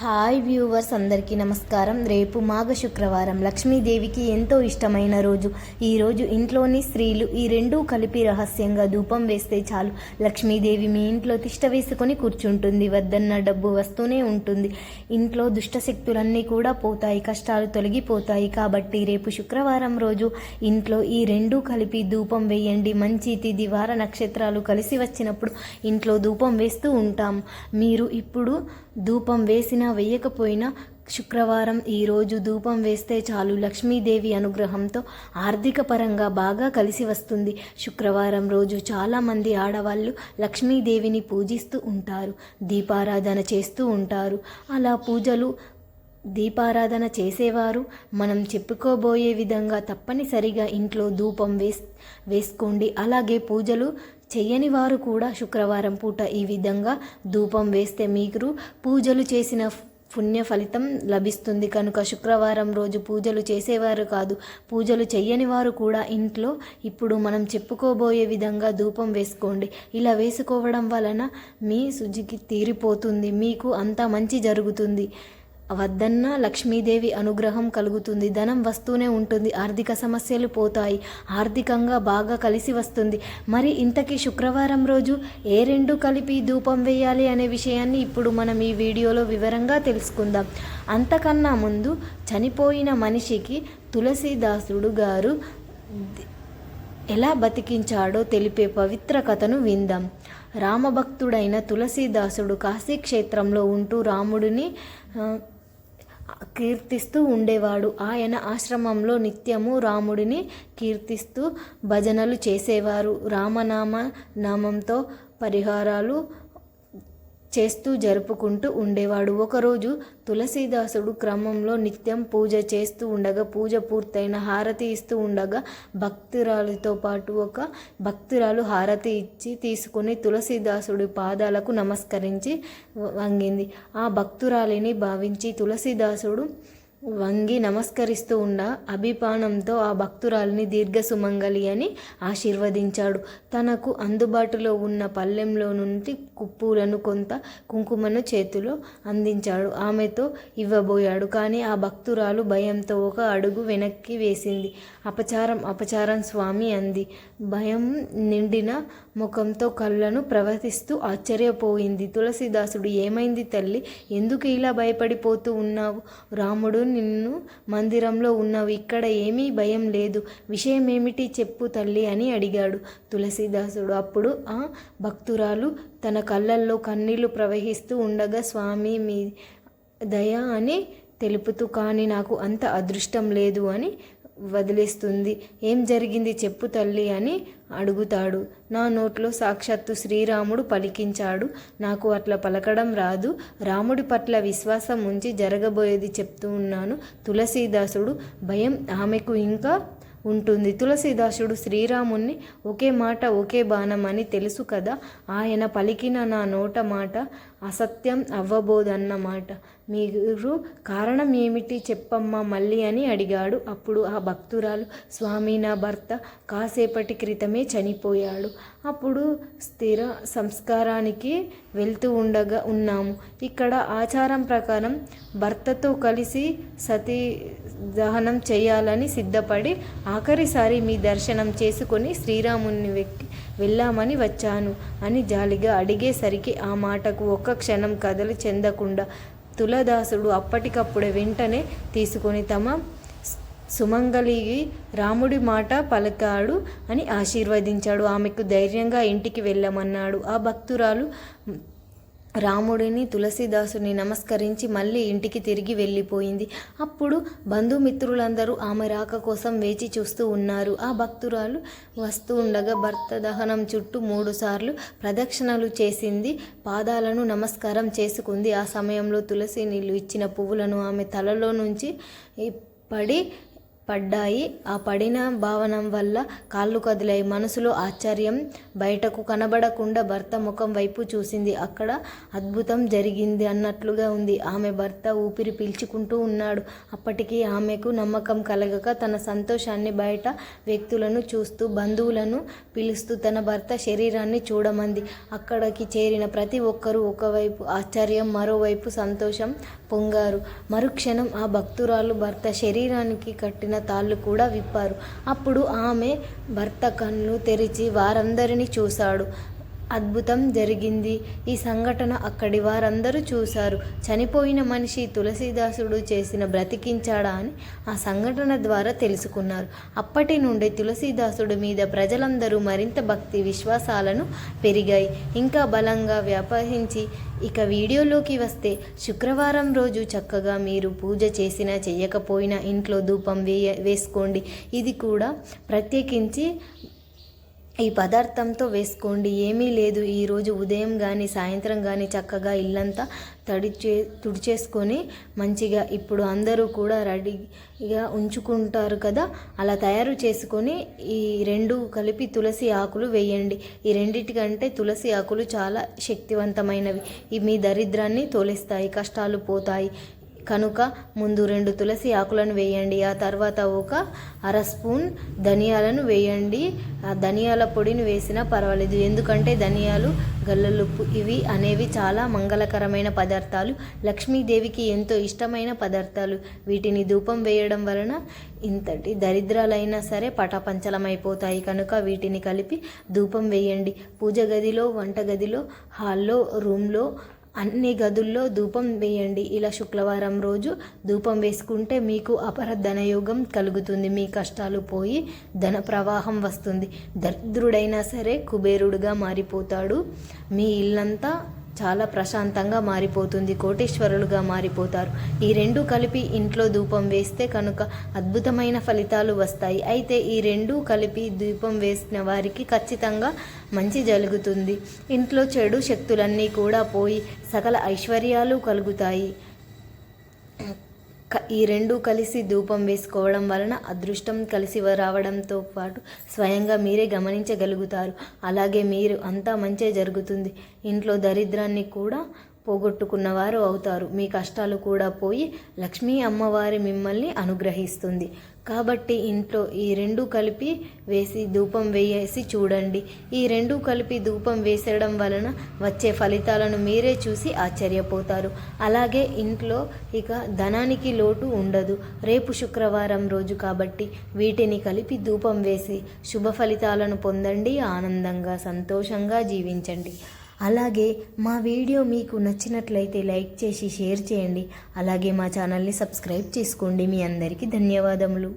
Hi viewers, అందరికీ నమస్కారం. రేపు మాఘ శుక్రవారం, లక్ష్మీదేవికి ఎంతో ఇష్టమైన రోజు. ఈరోజు ఇంట్లోని స్త్రీలు ఈ రెండూ కలిపి రహస్యంగా ధూపం వేస్తే చాలు, లక్ష్మీదేవి మీ ఇంట్లో తిష్ట వేసుకొని కూర్చుంటుంది. వద్దన్న డబ్బు వస్తూనే ఉంటుంది. ఇంట్లో దుష్టశక్తులన్నీ కూడా పోతాయి, కష్టాలు తొలగిపోతాయి. కాబట్టి రేపు శుక్రవారం రోజు ఇంట్లో ఈ రెండూ కలిపి ధూపం వేయండి. మంచి తిథి, వార, నక్షత్రాలు కలిసి వచ్చినప్పుడు ఇంట్లో ధూపం వేస్తూ ఉంటాం. మీరు ఇప్పుడు ధూపం వేసినా వేయకపోయినా శుక్రవారం ఈరోజు ధూపం వేస్తే చాలు, లక్ష్మీదేవి అనుగ్రహంతో ఆర్థిక పరంగా బాగా కలిసి వస్తుంది. శుక్రవారం రోజు చాలామంది ఆడవాళ్ళు లక్ష్మీదేవిని పూజిస్తూ ఉంటారు, దీపారాధన చేస్తూ ఉంటారు. అలా పూజలు దీపారాధన చేసేవారు మనం చెప్పుకోబోయే విధంగా తప్పనిసరిగా ఇంట్లో ధూపం వేసుకోండి. అలాగే పూజలు చెయ్యని వారు కూడా శుక్రవారం పూట ఈ విధంగా ధూపం వేస్తే మీకు పూజలు చేసిన పుణ్య ఫలితం లభిస్తుంది. కనుక శుక్రవారం రోజు పూజలు చేసేవారు కాదు, పూజలు చెయ్యని వారు కూడా ఇంట్లో ఇప్పుడు మనం చెప్పుకోబోయే విధంగా ధూపం వేసుకోండి. ఇలా వేసుకోవడం వలన మీ శుచికి తీరిపోతుంది, మీకు అంతా మంచి జరుగుతుంది. వద్దన్న లక్ష్మీదేవి అనుగ్రహం కలుగుతుంది, ధనం వస్తూనే ఉంటుంది, ఆర్థిక సమస్యలు పోతాయి, ఆర్థికంగా బాగా కలిసి వస్తుంది. మరి ఇంతకీ శుక్రవారం రోజు ఏ రెండు కలిపి ధూపం వేయాలి అనే విషయాన్ని ఇప్పుడు మనం ఈ వీడియోలో వివరంగా తెలుసుకుందాం. అంతకన్నా ముందు చనిపోయిన మనిషికి తులసీదాసుడు గారు ఎలా బతికించాడో తెలిపే పవిత్ర కథను విందాం. రామభక్తుడైన తులసీదాసుడు కాశీక్షేత్రంలో ఉంటూ రాముడిని కీర్తిస్తూ ఉండేవాడు. ఆయన ఆశ్రమంలో నిత్యము రాముడిని కీర్తిస్తూ భజనలు చేసేవారు. నామంతో పరిహారాలు చేస్తూ జరుపుకుంటూ ఉండేవాడు. ఒకరోజు తులసీదాసుడు క్రమంలో నిత్యం పూజ చేస్తూ ఉండగా, పూజ పూర్తయిన హారతి ఇస్తూ ఉండగా భక్తురాలితో పాటు ఒక భక్తురాలు హారతి ఇచ్చి తీసుకుని తులసీదాసుడి పాదాలకు నమస్కరించి వంగింది. ఆ భక్తురాలిని భావించి తులసీదాసుడు వంగి నమస్కరిస్తూ ఉన్న అభిపానంతో ఆ భక్తురాలిని దీర్ఘ సుమంగళి అని ఆశీర్వదించాడు. తనకు అందుబాటులో ఉన్న పళ్ళెంలో నుండి కుప్పూలను, కొంత కుంకుమను చేతిలో అందించాడు. ఆమెతో ఇవ్వబోయాడు. కానీ ఆ భక్తురాలు భయంతో ఒక అడుగు వెనక్కి వేసింది. అపచారం స్వామి అంది. భయం నిండిన ముఖంతో కళ్ళను ప్రవర్తిస్తూ ఆశ్చర్యపోయింది. తులసీదాసుడు, ఏమైంది తల్లి, ఎందుకు ఇలా భయపడిపోతూ ఉన్నావు? రాముడు నిన్ను మందిరంలో ఉన్నావు, ఇక్కడ ఏమీ భయం లేదు, విషయం ఏమిటి చెప్పు తల్లి అని అడిగాడు. తులసీదాసుడు అప్పుడు ఆ భక్తురాలు తన కళ్ళల్లో కన్నీళ్లు ప్రవహిస్తూ ఉండగా, స్వామి మీ దయ అని తెలుపుతూ, కానీ నాకు అంత అదృష్టం లేదు అని వదిలేస్తుంది. ఏం జరిగింది చెప్పు తల్లి అని అడుగుతాడు. నా నోట్లో సాక్షాత్తు శ్రీరాముడు పలికించాడు, నాకు అట్లా పలకడం రాదు, రాముడి పట్ల విశ్వాసం ఉంచి జరగబోయేది చెప్తూ ఉన్నాను. తులసీదాసుడు భయం ఆమెకు ఇంకా ఉంటుంది. తులసీదాసుడు శ్రీరాముణ్ణి ఒకే మాట ఒకే బాణం అని తెలుసు కదా, ఆయన పలికిన నా నోట మాట అసత్యం అవ్వబోదన్నమాట, మీరు కారణం ఏమిటి చెప్పమ్మా మళ్ళీ అని అడిగాడు. అప్పుడు ఆ భక్తురాలు, స్వామి నా భర్త కాసేపటి క్రితమే చనిపోయాడు, అప్పుడు స్థిర సంస్కారానికి వెళ్తూ ఉన్నాము. ఇక్కడ ఆచారం ప్రకారం భర్తతో కలిసి సతీ దహనం చేయాలని సిద్ధపడి ఆఖరిసారి మీ దర్శనం చేసుకొని శ్రీరాముని వెళ్ళామని వచ్చాను అని జాలిగా అడిగేసరికి ఆ మాటకు ఒక్క క్షణం కదలి చెందకుండా తులదాసుడు అప్పటికప్పుడే వెంటనే తీసుకొని తమ సుమంగళికి రాముడి మాట పలకాడు అని ఆశీర్వదించాడు. ఆమెకు ధైర్యంగా ఇంటికి వెళ్ళమన్నాడు. ఆ భక్తురాలు రాముడిని, తులసీదాసుని నమస్కరించి మళ్ళీ ఇంటికి తిరిగి వెళ్ళిపోయింది. అప్పుడు బంధుమిత్రులందరూ ఆమె రాక కోసం వేచి చూస్తూ ఉన్నారు. ఆ భక్తురాలు వస్తూ ఉండగా భర్త దహనం చుట్టూ 3 సార్లు ప్రదక్షిణలు చేసింది, పాదాలను నమస్కారం చేసుకుంది. ఆ సమయంలో తులసి నీళ్లు ఇచ్చిన పువ్వులను ఆమె తలలో నుంచి పడి పడ్డాయి. ఆ పడిన భావన వల్ల కాళ్ళు కదిలాయి. మనసులో ఆశ్చర్యం బయటకు కనబడకుండా భర్త ముఖం వైపు చూసింది. అక్కడ అద్భుతం జరిగింది అన్నట్లుగా ఉంది. ఆమె భర్త ఊపిరి పీల్చుకుంటూ ఉన్నాడు. అప్పటికీ ఆమెకు నమ్మకం కలగక తన సంతోషాన్ని బయట వ్యక్తులను చూస్తూ బంధువులను పిలుస్తూ తన భర్త శరీరాన్ని చూడమంది. అక్కడికి చేరిన ప్రతి ఒక్కరూ ఒకవైపు ఆశ్చర్యం, మరోవైపు సంతోషం పొంగారు. మరుక్షణం ఆ భక్తురాలు భర్త శరీరానికి కట్టిన తాళ్ళు కూడా విప్పారు. అప్పుడు ఆమె భర్త కళ్ళు తెరిచి వారందరినీ చూశాడు. అద్భుతం జరిగింది. ఈ సంఘటన అక్కడి వారందరూ చూశారు. చనిపోయిన మనిషి తులసీదాసుడు చేసిన బ్రతికించాడా అని ఆ సంఘటన ద్వారా తెలుసుకున్నారు. అప్పటి నుండి తులసీదాసుడి మీద ప్రజలందరూ మరింత భక్తి విశ్వాసాలను పెరిగాయి, ఇంకా బలంగా వ్యాపరించి. ఇక వీడియోలోకి వస్తే, శుక్రవారం రోజు చక్కగా మీరు పూజ చేసినా చేయకపోయినా ఇంట్లో ధూపం వేసుకోండి. ఇది కూడా ప్రత్యేకించి ఈ పదార్థంతో వేసుకోండి. ఏమీ లేదు, ఈరోజు ఉదయం కానీ సాయంత్రం కానీ చక్కగా ఇల్లంతా తుడిచేసుకొని మంచిగా ఇప్పుడు అందరూ కూడా రెడీగా ఉంచుకుంటారు కదా, అలా తయారు చేసుకొని ఈ రెండు కలిపి తులసి ఆకులు వేయండి. ఈ రెండిటికంటే తులసి ఆకులు చాలా శక్తివంతమైనవి. ఇవి మీ దరిద్రాన్ని తొలగిస్తాయి, కష్టాలు పోతాయి. కనుక ముందు 2 తులసి ఆకులను వేయండి. ఆ తర్వాత 1/2 స్పూన్ ధనియాలను వేయండి. ఆ ధనియాల పొడిని వేసినా పర్వాలేదు, ఎందుకంటే ధనియాలు, గల్లలుప్పు ఇవి అనేవి చాలా మంగళకరమైన పదార్థాలు, లక్ష్మీదేవికి ఎంతో ఇష్టమైన పదార్థాలు. వీటిని ధూపం వేయడం వలన ఇంతటి దరిద్రాలైనా సరే పటాపంచలమైపోతాయి. కనుక వీటిని కలిపి ధూపం వేయండి. పూజ గదిలో, వంటగదిలో, హాల్లో, రూమ్లో, అన్ని గదుల్లో ధూపం వేయండి. ఇలా శుక్రవారం రోజు ధూపం వేసుకుంటే మీకు అపర ధనయోగం కలుగుతుంది. మీ కష్టాలు పోయి ధన ప్రవాహం వస్తుంది. దరిద్రుడైనా సరే కుబేరుడుగా మారిపోతాడు. మీ ఇల్లంతా చాలా ప్రశాంతంగా మారిపోతుంది, కోటీశ్వరులుగా మారిపోతారు. ఈ రెండు కలిపి ఇంట్లో ధూపం వేస్తే కనుక అద్భుతమైన ఫలితాలు వస్తాయి. అయితే ఈ రెండు కలిపి ధూపం వేసిన వారికి ఖచ్చితంగా మంచి జరుగుతుంది. ఇంట్లో చెడు శక్తులన్నీ కూడా పోయి సకల ఐశ్వర్యాలు కలుగుతాయి. ఈ రెండు కలిసి ధూపం వేసుకోవడం వలన అదృష్టం కలిసి రావడంతో పాటు స్వయంగా మీరే గమనించగలుగుతారు. అలాగే మీరు అంతా మంచే జరుగుతుంది. ఇంట్లో దరిద్రాన్ని కూడా పోగొట్టుకున్నవారు అవుతారు. మీ కష్టాలు కూడా పోయి లక్ష్మీ అమ్మవారి మిమ్మల్ని అనుగ్రహిస్తుంది. కాబట్టి ఇంట్లో ఈ రెండు కలిపి వేసి ధూపం వేసి చూడండి. ఈ రెండు కలిపి ధూపం వేసడం వలన వచ్చే ఫలితాలను మీరే చూసి ఆశ్చర్యపోతారు. అలాగే ఇంట్లో ఇక ధనానికి లోటు ఉండదు. రేపు శుక్రవారం రోజు కాబట్టి వీటిని కలిపి ధూపం వేసి శుభ ఫలితాలను పొందండి. ఆనందంగా సంతోషంగా జీవించండి. అలాగే మా వీడియో మీకు నచ్చినట్లయితే లైక్ చేసి షేర్ చేయండి. అలాగే మా ఛానల్ని సబ్స్క్రైబ్ చేసుకోండి. మీ అందరికీ ధన్యవాదములు.